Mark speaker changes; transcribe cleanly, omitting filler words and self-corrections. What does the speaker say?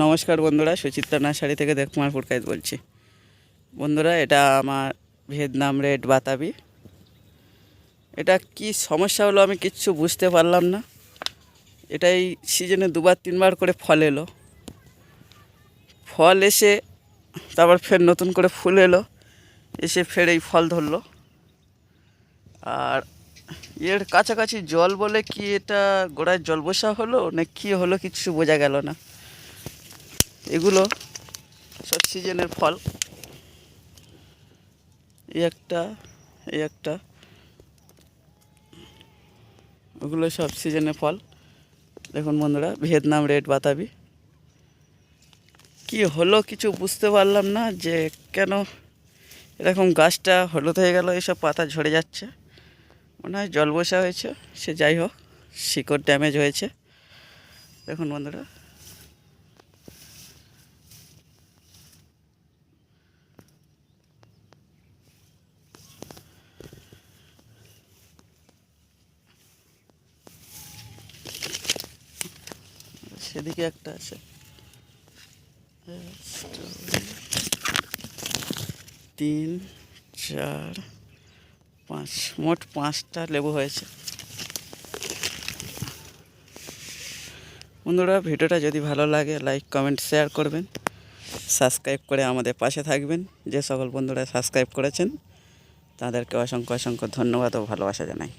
Speaker 1: নমস্কার বন্ধুরা, সুচিত্রা নার্সারি থেকে দেবকুমার পুরকাইত বলছি। বন্ধুরা, এটা আমার ভিয়েতনাম রেড বাতাবি। এটা কি সমস্যা হলো আমি কিচ্ছু বুঝতে পারলাম না। এটাই সিজনে দুবার তিনবার করে ফল এলো, ফল এসে তারপর ফের নতুন করে ফুল এলো, এসে ফের এই ফল ধরলো। আর এর কাছাকাছি জল বলে কি এটা গোড়ায় জল বসা হলো না কি হলো কিছু বোঝা গেল না। এগুলো সব সিজনের ফল। এই একটা ওগুলো সব সিজনের ফল। দেখুন বন্ধুরা, ভিয়েতনাম রেড বাতাবি। কি হলো কিছু বুঝতে পারলাম না যে কেন এরকম গাছটা হলুদ হয়ে গেল, এইসব পাতা ঝরে যাচ্ছে। মনে হয় জল বসা হয়েছে, সে যাই হোক, শিকড় ড্যামেজ হয়েছে। দেখুন বন্ধুরা, সেদিকে একটা আছে, 3, 4, 5, মোট 5টা লেবু হয়েছে। বন্ধুরা, ভিডিওটা যদি ভালো লাগে লাইক কমেন্ট শেয়ার করবেন, সাবস্ক্রাইব করে আমাদের পাশে থাকবেন। যে সকল বন্ধুরা সাবস্ক্রাইব করেছেন তাদেরকে অসংখ্য অসংখ্য ধন্যবাদ ও ভালোবাসা জানাই।